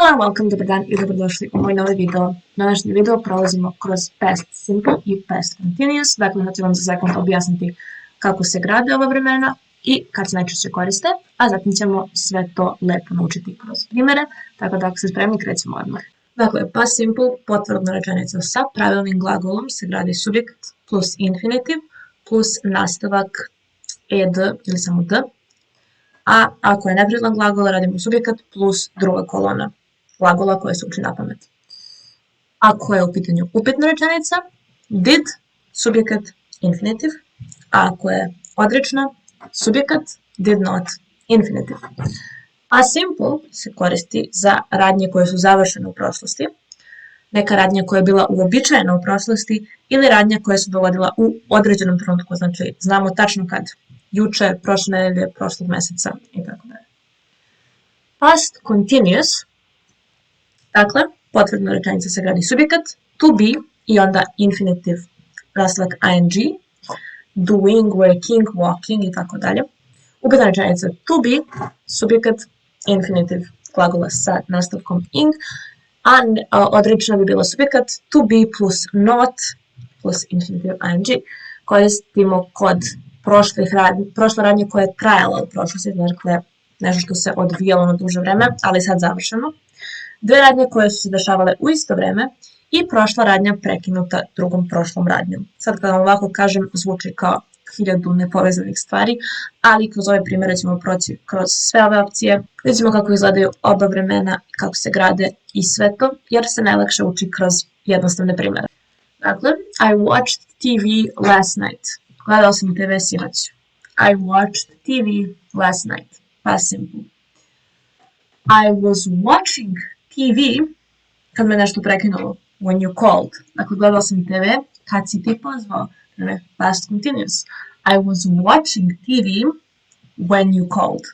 Hello, welcome, dobar dan i dobrodošli u moj novi video. Na današnji video prolazimo kroz past simple i past continuous, dakle ću vam za sekund objasniti kako se grade ova vremena i kad se najčešće koriste, a zatim ćemo sve to lepo naučiti kroz primere, tako da ako ste spremni krećemo odmah. Dakle, past simple, potvrdna rečenica sa pravilnim glagolom se gradi subjekt plus infinitiv plus nastavak ed ili samo d, a ako je nepravilan glagol radimo subjekat plus druga kolona glagola koja se uči na pamet. Ako je u pitanju upitna rečenica, did, subjekat, infinitiv, a ako je odrečna, subjekat, did not, infinitiv. A simple se koristi za radnje koje su završene u prošlosti, neka radnja koja je bila uobičajena u prošlosti ili radnja koja se dogodila u određenom trenutku, znači znamo tačno kad, juče, prošle nedelje, prošlog meseca itd. Past continuous, dakle, potvrdna rečenica se gradi subjekat, to be i onda infinitiv, nastavak ing, doing, working, walking itd. Upitna rečenica to be, subjekat, infinitiv glagola sa nastavkom ing, a odrečna bi bila subjekat to be plus not plus infinitiv ing. Koristimo kod prošle radnje koja je trajala u prošlosti, dakle nešto što se odvijalo na duže vreme, ali sad završeno. Dve radnje koje su se dešavale u isto vreme i prošla radnja prekinuta drugom prošlom radnjom. Sad kada vam ovako kažem, zvuči kao 1000 nepovezanih stvari, ali kroz ove primere ćemo proći kroz sve ove opcije. Vidimo kako izgledaju oba vremena, kako se grade i sve to, jer se najlakše uči kroz jednostavne primere. Dakle, I watched TV last night. Gledao sam TV sinoć. I watched TV last night. Past simple. I was watching TV kad me nešto prekinulo. When you called. Dakle, gledao sam TV kad si ti pozvao. Past continuous. I was watching TV when you called.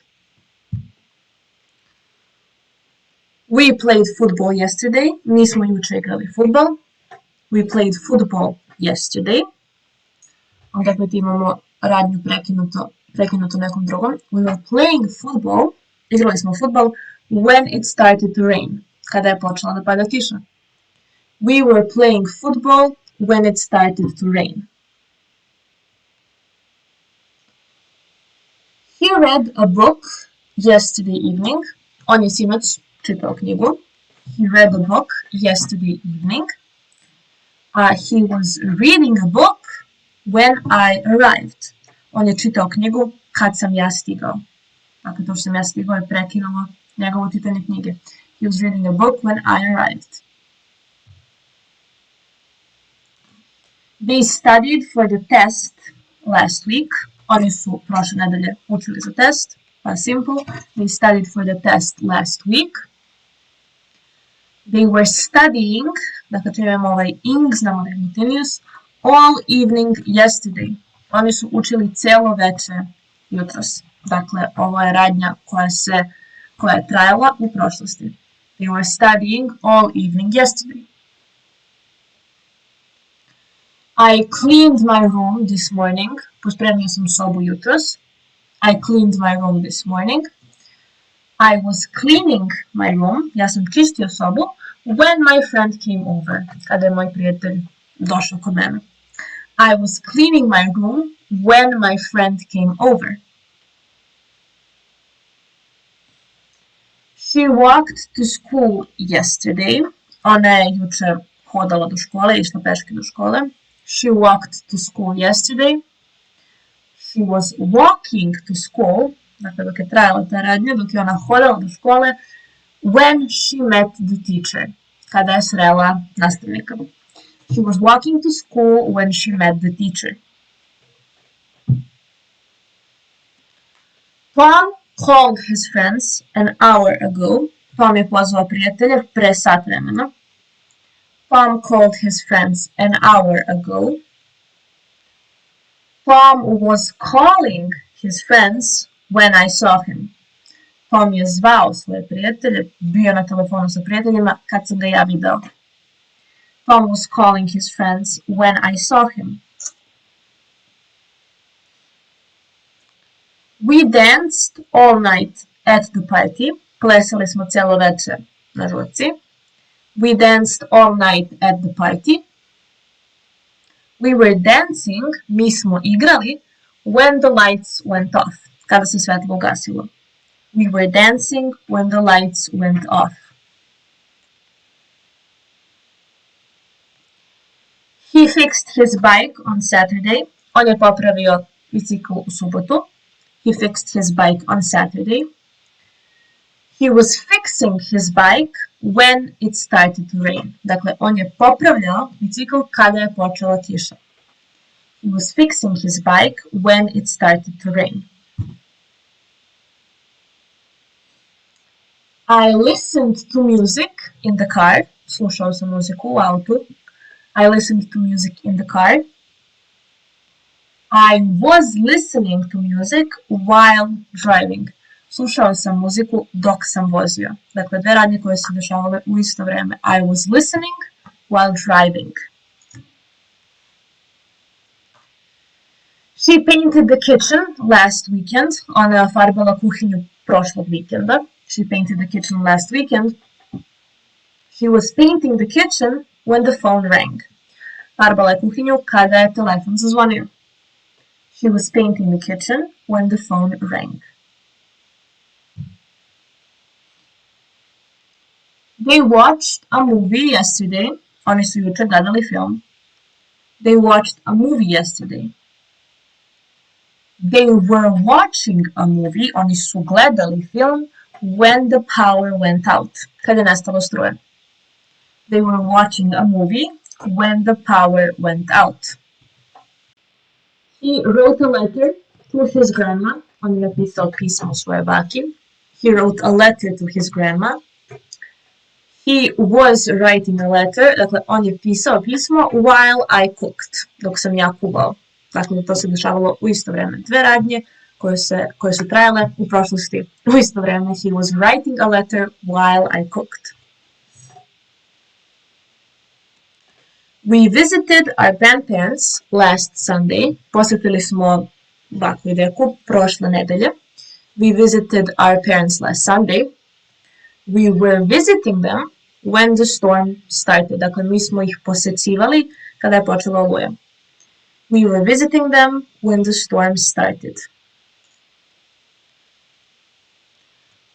We played football yesterday. Mi smo juče igrali futbol. We played football yesterday. Onda opet imamo radnju prekinuto nekom drugom. We were playing football. Igrali smo futbol when it started to rain. Kada je počela da pada kiša. We were playing football when it started to rain. He read a book yesterday evening. On je sinoć čitao knjigu. He read a book yesterday evening. He was reading a book when I arrived. On je čitao knjigu kad sam ja stigao. Dakle, to što sam ja stigao je prekinulo njegovo čitanje knjige. He was reading a book when I arrived. They studied for the test last week. Oni su prošle nedelje učili za test. Past simple. They studied for the test last week. They were studying, dakle čim imamo ovaj ing, znamo da je continuous, all evening yesterday. Oni su učili cijelo veče jutros. Dakle, ovo je radnja koja je trajala u prošlosti. They were studying all evening yesterday. I cleaned my room this morning. Pospremio sam sobu jutros. I cleaned my room this morning. I was cleaning my room. Ja sam čistio sobu when my friend came over. Kada je moj prijatelj došao kod mene. I was cleaning my room when my friend came over. She walked to school yesterday. Ona je juče hodala do škole, išla peške do škole. She walked to school yesterday. She was walking to school. Dakle, dok je trajala ta radnja, dok je ona hodala do škole. When she met the teacher. Kada je srela nastavnika. She was walking to school when she met the teacher. Tom called his friends an hour ago. Tom je pozvao prijatelje pre sat vremena. Tom called his friends an hour ago. Tom was calling his friends when I saw him. Tom je zvao svoje prijatelje, bio na telefonu sa prijateljima kad sam ga ja video. Tom was calling his friends when I saw him. We danced all night at the party. Plesali smo cijelo večer na žurci. We danced all night at the party. We were dancing, mi smo igrali, when the lights went off, kada se svetlo ugasilo. We were dancing when the lights went off. He fixed his bike on Saturday. On je popravio bicikl u subotu. He fixed his bike on Saturday. He was fixing his bike when it started to rain. Dakle, on je popravljao bicikl kada je počela kiša. He was fixing his bike when it started to rain. I listened to music in the car. Slušao sam muziku u autu. I listened to music in the car. I was listening to music while driving. Slušao sam muziku dok sam vozio. Dakle, dve radnje koje se dešavale u isto vreme. I was listening while driving. She painted the kitchen last weekend. Ona je farbala kuhinju prošlog vikenda. She painted the kitchen last weekend. She was painting the kitchen when the phone rang. Farbala je kuhinju kada je telefon zazvonio. She was painting the kitchen when the phone rang. They watched a movie yesterday. Oni su jučer gledali film. They watched a movie yesterday. They were watching a movie. Oni su gledali film when the power went out. Kada je nestalo struje. They were watching a movie when the power went out. He wrote a letter to his grandma. On je napisao pismo svoje baki. He wrote a letter to his grandma. He was writing a letter. Dakle, on je pisao pismo while I cooked. Dok sam ja kuvao. Dakle, to se dešavalo u isto vreme. Dve radnje koje su trajale u prošlosti u isto vreme. He was writing a letter while I cooked. We visited our grandparents last Sunday. Posjetili smo baku i deku prošle nedelje. We visited our parents last Sunday. We were visiting them when the storm started. Dakle, mi smo ih posjećivali kada je počela oluja. We were visiting them when the storm started.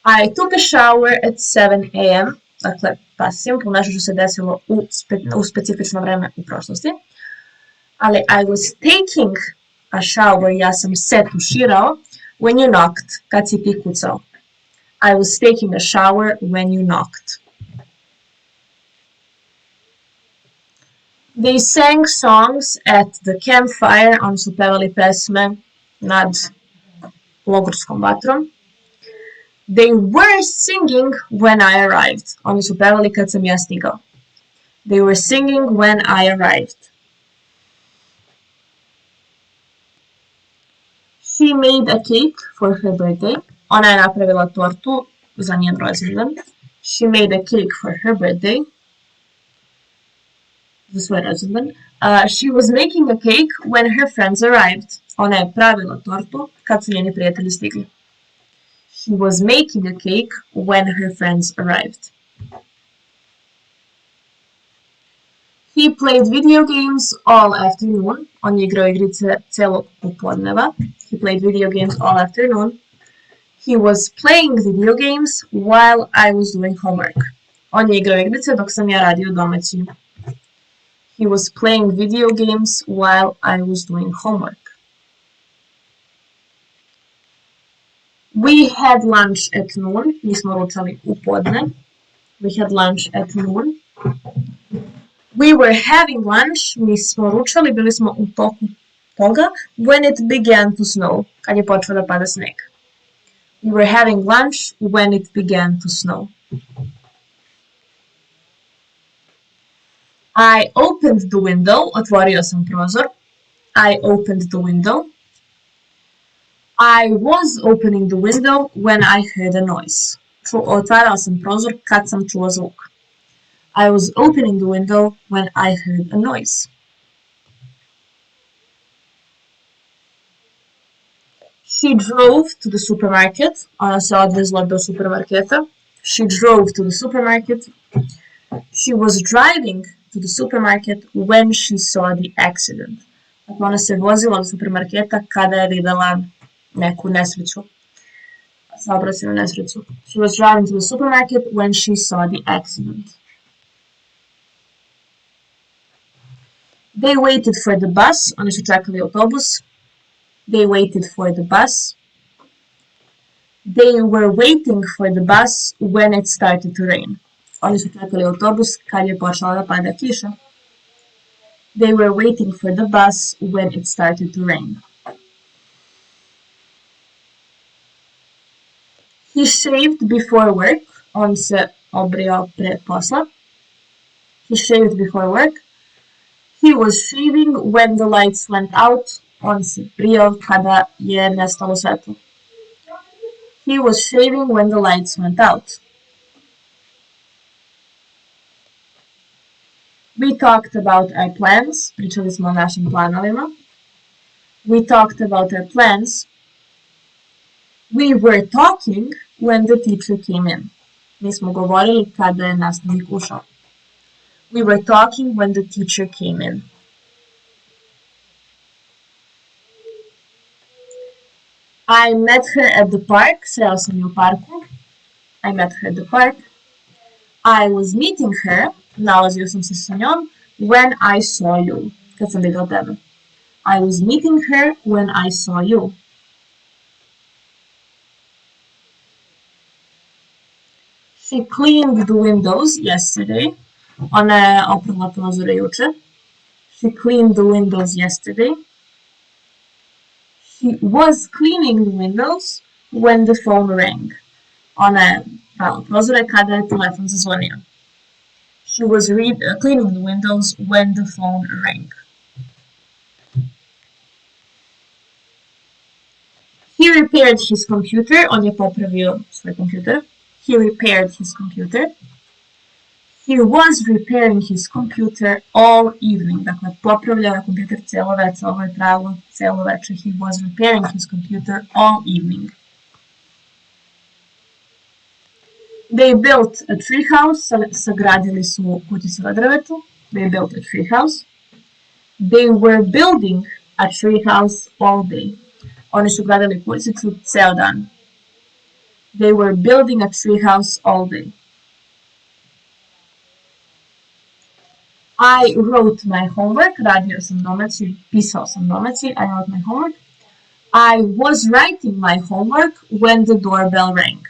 I took a shower at 7 a.m. Dakle, pasivno, nešto što se desilo u specifično vreme u prošlosti. Ali I was taking a shower, ja sam se tuširao, when you knocked, kad si ti kucao. I was taking a shower when you knocked. They sang songs at the campfire. Oni su pevali pesme nad logorskom vatrom. They were singing when I arrived. Oni su pevali kad sam ja stigao. They were singing when I arrived. She made a cake for her birthday. Ona je napravila tortu za njen rođendan. She made a cake for her birthday. Za svoj rođendan. She was making a cake when her friends arrived. Ona je pravila tortu kad su njeni prijatelji stigli. She was making a cake when her friends arrived. He played video games all afternoon. On je igrao igrice celog popodneva. He played video games all afternoon. He was playing video games while I was doing homework. On je igrao igrice dok sam ja radio domaći. He was playing video games while I was doing homework. We had lunch at noon. Mi smo ručali u podne. We had lunch at noon. We were having lunch. Mi smo ručali, bili smo u toku toga. When it began to snow. Kad je počeo da pada sneg. We were having lunch when it began to snow. I opened the window. Otvorio sam prozor. I opened the window. I was opening the window when I heard a noise. Otvarao sam prozor kad sam čuo zvuk. I was opening the window when I heard a noise. She drove to the supermarket. Ona se odvezla do supermarketa. She drove to the supermarket. She was driving to the supermarket when she saw the accident. Dakle, ona se vozila do supermarketa kada je videla neku nesreću. Saobraćajnu nesreću. She was driving to the supermarket when she saw the accident. They waited for the bus. Oni su čekali autobus. They waited for the bus. They were waiting for the bus when it started to rain. Oni su čekali autobus kad je počela da pada kiša. They were waiting for the bus when it started to rain. He shaved before work. On se obrijao pre posla. He shaved before work. He was shaving when the lights went out. On se brijao kada je nestalo svetlo. He was shaving when the lights went out. We talked about our plans. Pričali smo o našim planovima. We talked about our plans. We were talking when the teacher came in. Mi smo govorili kada je nastavnik ušao. We were talking when the teacher came in. I met her at the park. Sreo sam ju u parku. I met her at the park. I was meeting her. Nalazio sam se sa njom. When I saw you. Kad sam vidio tebe. I was meeting her when I saw you. She cleaned the windows yesterday. Ona je oprala prozore juče. She cleaned the windows yesterday. She was cleaning the windows when the phone rang. Ona je prala prozore kada je telefon zazvonio. She was cleaning the windows when the phone rang. He repaired his computer. On je popravio svoj kompjuter. He repaired his computer. He was repairing his computer all evening. Dakle, popravljao je kompjuter cijelo večer. Ovo je trajalo cijelo večer. He was repairing his computer all evening. They built a treehouse. Sagradili su kućicu na drvetu. They built a treehouse. They were building a treehouse all day. Oni su gradili kućicu ceo dan. They were building a treehouse all day. I wrote my homework. Radio sam domaći, pisao sam domaći. I wrote my homework. I was writing my homework when the doorbell rang.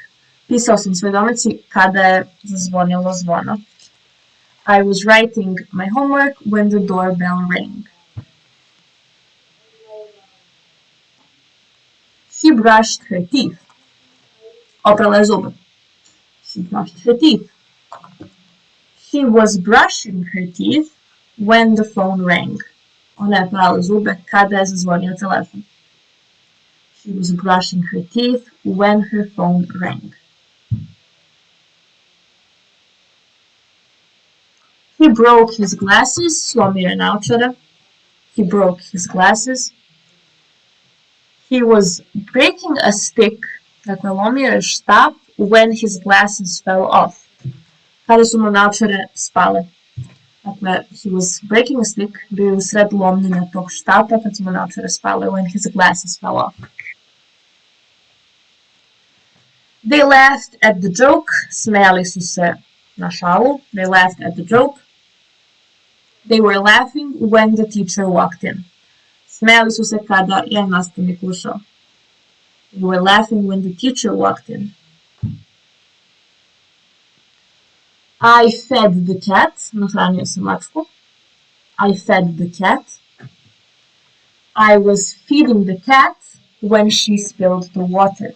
Pisao sam svoj domaći kada je zazvonilo zvono. I was writing my homework when the doorbell rang. She brushed her teeth. Oprala je zube. She brushed her teeth. She was brushing her teeth when the phone rang. Ona je prala zube kada je zazvonio telefon. She was brushing her teeth when her phone rang. He broke his glasses. Slomio je naočare. He broke his glasses. He was breaking a stick. Dakle, lomio je štap when his glasses fell off. Kada su mu naočare spale. Dakle, he was breaking a stick. Bio je sred lomljenja tog štapa kad su mu naočare spale. When his glasses fell off. They laughed at the joke. Smejali su se na šalu. They laughed at the joke. They were laughing when the teacher walked in. Smejali su se kada je nastavnik ušao. They were laughing when the teacher walked in. I fed the cat. Nahranio sam mačku. I fed the cat. I was feeding the cat when she spilled the water.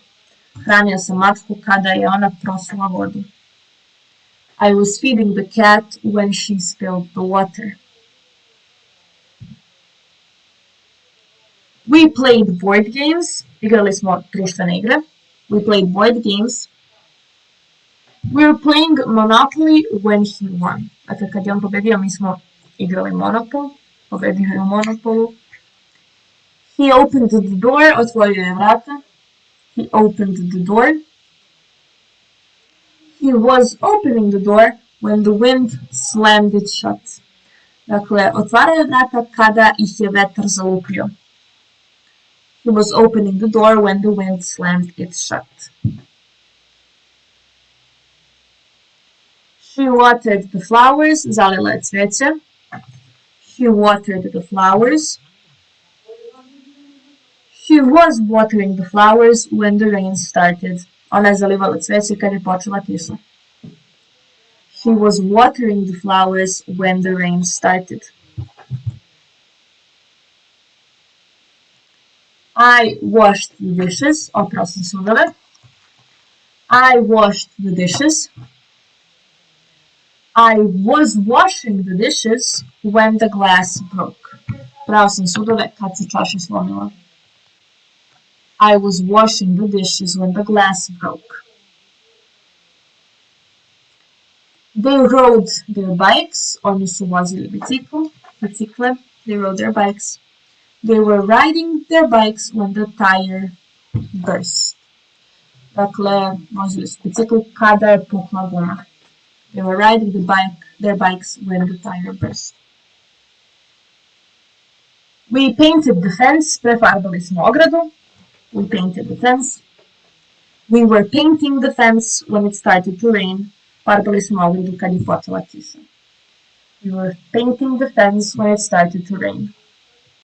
Hranio sam mačku kada je ona prosula vodu. I was feeding the cat when she spilled the water. We played board games. Igrali smo društvene igre. We played board games. We were playing Monopoly when he won. Dakle, kad je on pobedio, mi smo igrali Monopol. Pobedio je u Monopolu. He opened the door. Otvorio je vrata. He opened the door. He was opening the door when the wind slammed it shut. Dakle, otvaraju vrata kada ih je vetar zalupio. He was opening the door when the wind slammed it shut. She watered the flowers. Zalila je cveće. He watered the flowers. She was watering the flowers when the rain started. Ona je zalivala cveće kad je počela kiša. He was watering the flowers when the rain started. I washed the dishes. Oprao sam sudove. I washed the dishes. I was washing the dishes when the glass broke. Prao sam sudove kad se čaša slomila. I was washing the dishes when the glass broke. They rode their bikes. Oni su vozili bicikle. They rode their bikes. They were riding their bikes when the tire burst. Dakle, vozili su bicikl kada je pukla guma. They were riding their bikes when the tire burst. We painted the fence. Prefarbali smo ogradu. We painted the fence. We were painting the fence when it started to rain. Farbali smo ogradu kad je počela kiša. We were painting the fence when it started to rain.